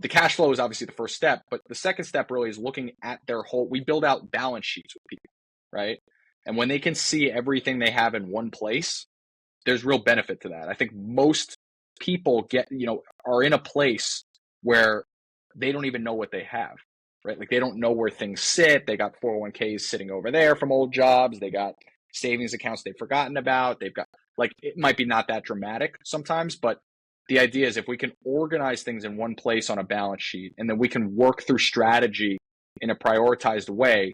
the cash flow is obviously the first step, but the second step really is looking at their whole, we build out balance sheets with people, right? And when they can see everything they have in one place, there's real benefit to that. I think most people are in a place where they don't even know what they have, right? Like, they don't know where things sit. They got 401ks sitting over there from old jobs. They got savings accounts they've forgotten about. They've got, it might be not that dramatic sometimes, but the idea is, if we can organize things in one place on a balance sheet, and then we can work through strategy in a prioritized way,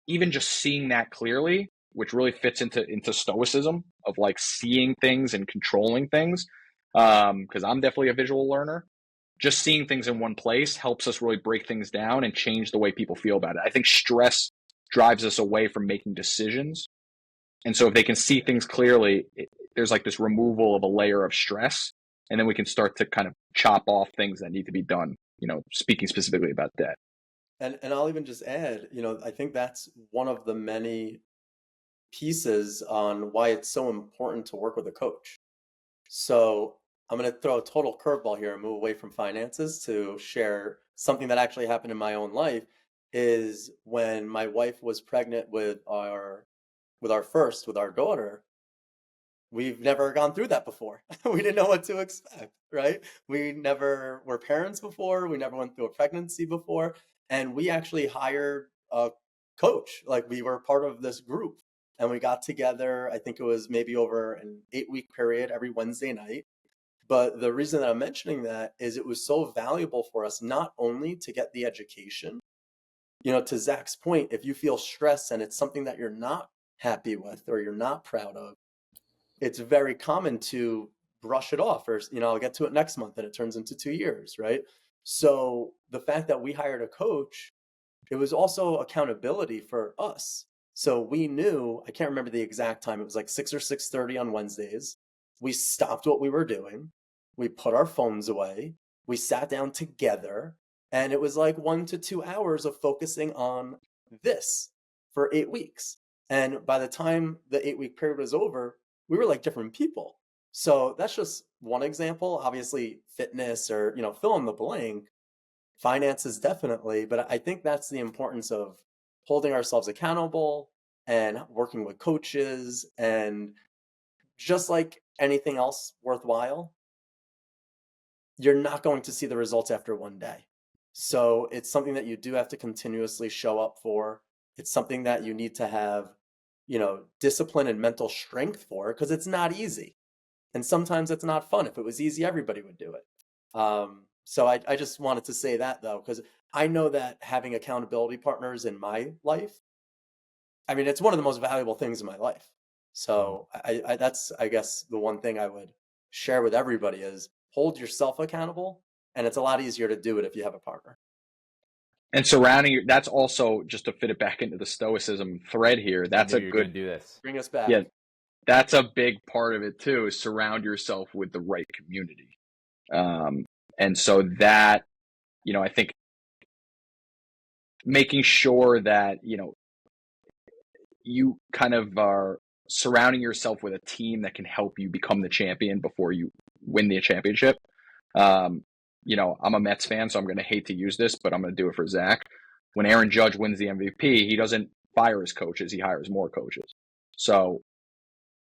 even just seeing that clearly, which really fits into stoicism of seeing things and controlling things. Because I'm definitely a visual learner. Just seeing things in one place helps us really break things down and change the way people feel about it. I think stress drives us away from making decisions. And so if they can see things clearly, there's this removal of a layer of stress, and then we can start to kind of chop off things that need to be done, speaking specifically about debt. And I'll even just add, I think that's one of the many pieces on why it's so important to work with a coach. So I'm going to throw a total curveball here and move away from finances to share something that actually happened in my own life. Is when my wife was pregnant with our daughter, we've never gone through that before. We didn't know what to expect, right? We never were parents before. We never went through a pregnancy before. And we actually hired a coach. We were part of this group, and we got together. I think it was maybe over an 8-week period every Wednesday night. But the reason that I'm mentioning that is it was so valuable for us, not only to get the education, to Zach's point, if you feel stress and it's something that you're not happy with or you're not proud of, it's very common to brush it off, or, I'll get to it next month, and it turns into 2 years, right? So the fact that we hired a coach, it was also accountability for us. So we knew, I can't remember the exact time, it was 6 or 6:30 on Wednesdays. We stopped what we were doing. We put our phones away. We sat down together, And it was like 1 to 2 hours of focusing on this for 8 weeks. And by the time the 8 week period was over, we were like different people. So that's just one example. Obviously, fitness or, fill in the blank, finances definitely. But I think that's the importance of holding ourselves accountable and working with coaches. And just like anything else worthwhile, you're not going to see the results after one day. So it's something that you do have to continuously show up for. It's something that you need to have, discipline and mental strength for, because it's not easy. And sometimes it's not fun. If it was easy, everybody would do it. So I just wanted to say that, though, because I know that having accountability partners in my life, I mean, it's one of the most valuable things in my life. So that's, I guess, the one thing I would share with everybody is hold yourself accountable. And it's a lot easier to do it if you have a partner. And that's also, just to fit it back into the stoicism thread here, that's a you're good gonna do this. Bring us back. Yeah, that's a big part of it too, is surround yourself with the right community. And so that, I think making sure that, you kind of are surrounding yourself with a team that can help you become the champion before you win the championship. I'm a Mets fan, so I'm going to hate to use this, but I'm going to do it for Zach. When Aaron Judge wins the MVP, he doesn't fire his coaches, he hires more coaches. So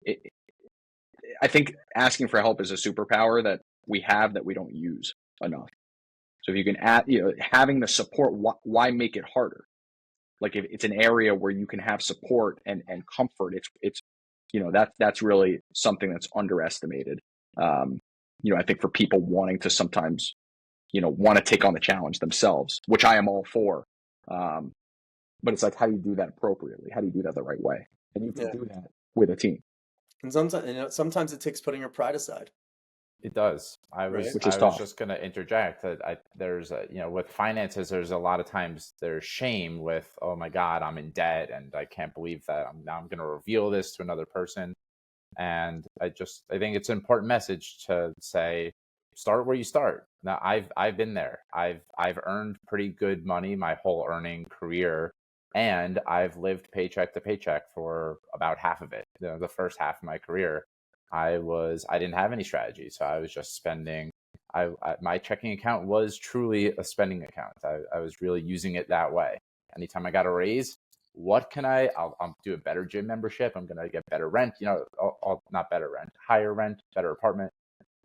I think asking for help is a superpower that we have that we don't use enough. So if you can add, having the support, why make it harder? Like if it's an area where you can have support and comfort, it's that's really something that's underestimated. I think for people wanting to sometimes, want to take on the challenge themselves, which I am all for. But it's like, how do you do that appropriately? How do you do that the right way? And you can do that with a team. And sometimes it takes putting your pride aside. It does. I was just going to interject that there's with finances, there's a lot of times there's shame with, oh my God, I'm in debt and I can't believe that I'm going to reveal this to another person. And I think it's an important message to say, start where you start. Now I've been there. I've earned pretty good money my whole earning career, and I've lived paycheck to paycheck for about half of it. The first half of my career, I didn't have any strategy, so I was just spending. My checking account was truly a spending account. I was really using it that way. Anytime I got a raise, I'll do a better gym membership. I'm going to get better rent, not better rent, higher rent, better apartment.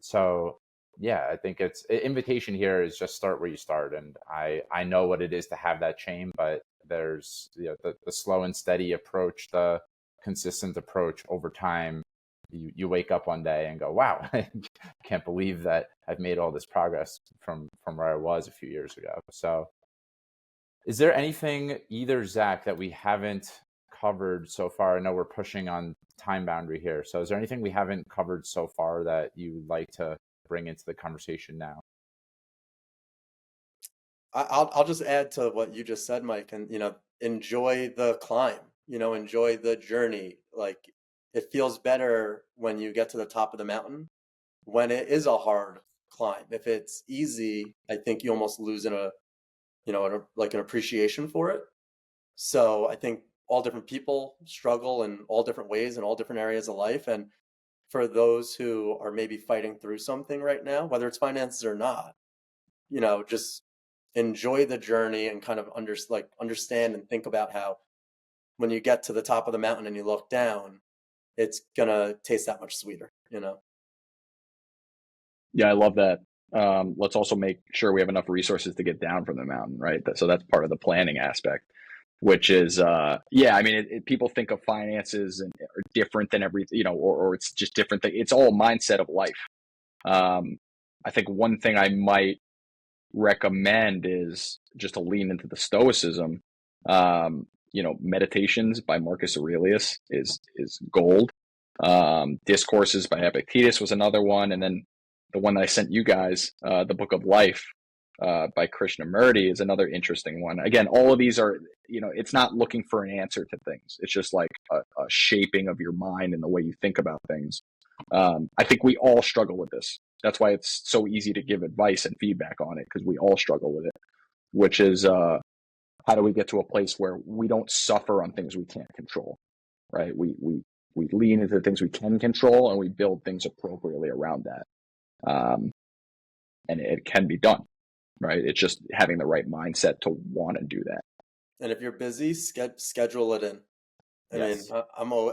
So yeah, I think it's invitation here is just start where you start. And I know what it is to have that shame, but there's the slow and steady approach, the consistent approach over time. You wake up one day and go, wow, I can't believe that I've made all this progress from where I was a few years ago. So is there anything, either Zach, that we haven't covered so far? I know we're pushing on time boundary here. So is there anything we haven't covered so far that you would like to bring into the conversation now? I'll just add to what you just said, Mike, and enjoy the climb, enjoy the journey. Like, it feels better when you get to the top of the mountain when it is a hard climb. If it's easy, I think you almost lose an appreciation for it. So I think all different people struggle in all different ways in all different areas of life. And for those who are maybe fighting through something right now, whether it's finances or not, just enjoy the journey and kind of understand and think about how when you get to the top of the mountain and you look down, it's gonna taste that much sweeter, Yeah, I love that. Let's also make sure we have enough resources to get down from the mountain, right? So that's part of the planning aspect, which is, I mean, people think of finances and are different than or it's just different. It's all a mindset of life. I think one thing I might recommend is just to lean into the stoicism. Meditations by Marcus Aurelius is gold. Discourses by Epictetus was another one, and then the one that I sent you guys, the Book of Life by Krishnamurti, is another interesting one. Again, all of these are, it's not looking for an answer to things. It's just like a shaping of your mind and the way you think about things. I think we all struggle with this. That's why it's so easy to give advice and feedback on it, because we all struggle with it. which is how do we get to a place where we don't suffer on things we can't control, right? We lean into the things we can control, and we build things appropriately around that. And it can be done, right? It's just having the right mindset to want to do that. And if you're busy, schedule it in. Yes. I mean,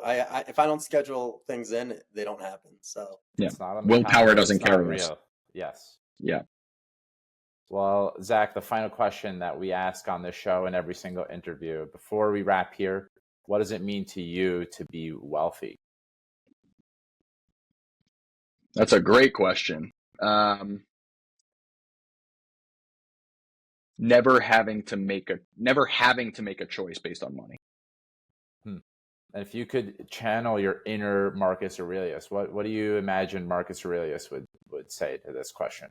if I don't schedule things in, they don't happen. So Yeah, It's not on the willpower calendar, doesn't it's not carry us. real. Yes. Yeah. Well, Zach, the final question that we ask on this show and every single interview, before we wrap here, what does it mean to you to be wealthy? That's a great question. Never having to make a choice based on money. And if you could channel your inner Marcus Aurelius, what do you imagine Marcus Aurelius would say to this question?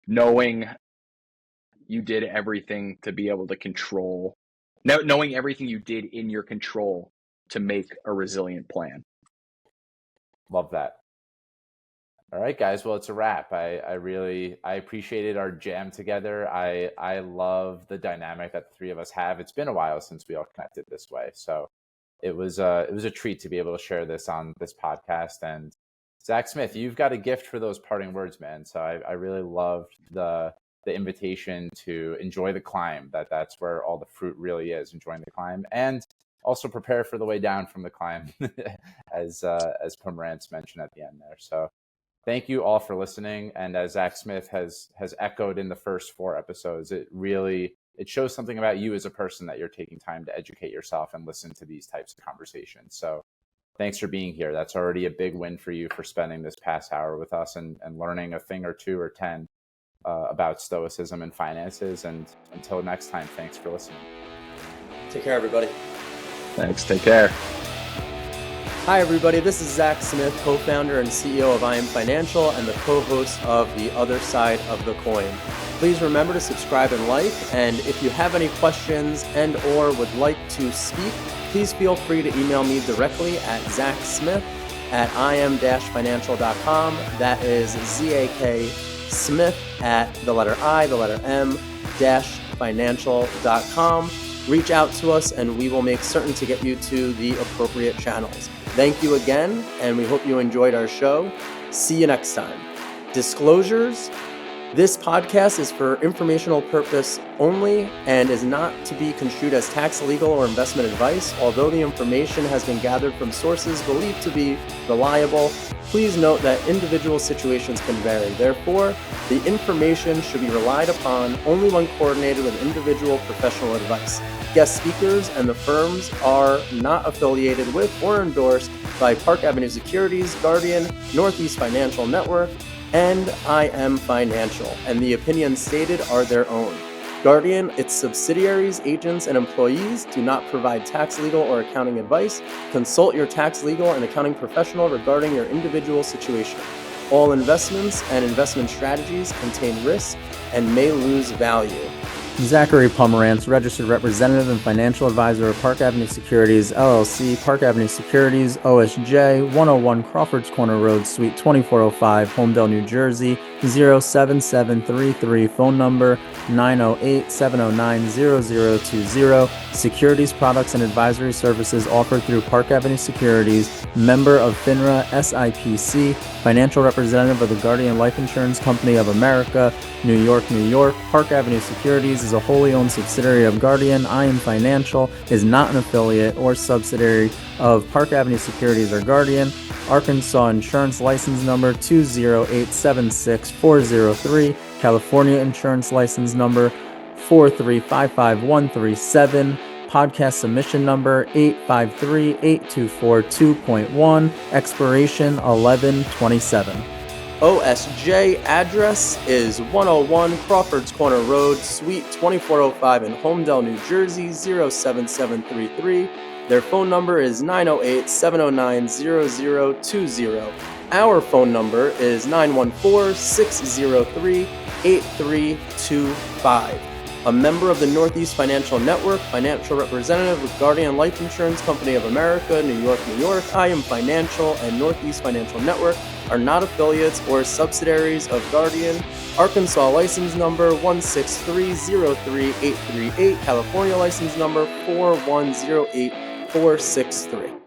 Knowing you did everything to be able to control, knowing everything you did in your control to make a resilient plan. Love that. All right, guys. Well, it's a wrap. I appreciated our jam together. I love the dynamic that the three of us have. It's been a while since we all connected this way, so it was a treat to be able to share this on this podcast. And Zach Smith, you've got a gift for those parting words, man. So I really loved the invitation to enjoy the climb. That's where all the fruit really is, enjoying the climb, and also prepare for the way down from the climb, as Pumerantz mentioned at the end there. So thank you all for listening. And as Zack Smith has echoed in the first 4 episodes, it shows something about you as a person that you're taking time to educate yourself and listen to these types of conversations. So thanks for being here. That's already a big win for you for spending this past hour with us and learning a thing or 2 or 10 about stoicism and finances. And until next time, thanks for listening. take care, everybody. Thanks. Take care. Hi, everybody. This is Zack Smith, co-founder and CEO of I Am Financial and the co-host of The Other Side of the Coin. Please remember to subscribe and like. And if you have any questions and or would like to speak, please feel free to email me directly at zacksmith@im-financial.com. That is ZAK Smith at the letter I, the letter M-financial.com. Reach out to us and we will make certain to get you to the appropriate channels. Thank you again, and we hope you enjoyed our show. See you next time. Disclosures. This podcast is for informational purpose only and is not to be construed as tax, legal, or investment advice. Although the information has been gathered from sources believed to be reliable, please note that individual situations can vary. Therefore, the information should be relied upon only when coordinated with individual professional advice. Guest speakers and the firms are not affiliated with or endorsed by Park Avenue Securities, Guardian, Northeast Financial Network, and I Am Financial, and the opinions stated are their own. Guardian, its subsidiaries, agents, and employees do not provide tax, legal, or accounting advice. Consult your tax, legal, and accounting professional regarding your individual situation. All investments and investment strategies contain risk and may lose value. Zachary Pumerantz, registered representative and financial advisor of Park Avenue Securities, LLC, Park Avenue Securities, OSJ, 101 Crawfords Corner Road, Suite 2405, Homedale, New Jersey, 07733, phone number 908-709-0020. Securities products and advisory services offered through Park Avenue Securities, member of FINRA SIPC, financial representative of the Guardian Life Insurance Company of America, New York, New York. Park Avenue Securities is a wholly owned subsidiary of Guardian. I Am Financial is not an affiliate or subsidiary of Park Avenue Securities or Guardian. Arkansas Insurance License Number 20876-403. California Insurance License Number 4355137. Podcast submission number 8538242.1. Expiration 11/27. OSJ address is 101 Crawfords Corner Road, Suite 2405 in Homedale, New Jersey, 07733. Their phone number is 908-709-0020. Our phone number is 914-603-8325. a member of the Northeast Financial Network, financial representative with Guardian Life Insurance Company of America, New York, New York. I Am Financial and Northeast Financial Network are not affiliates or subsidiaries of Guardian. Arkansas license number 163038838, California license number 4108463.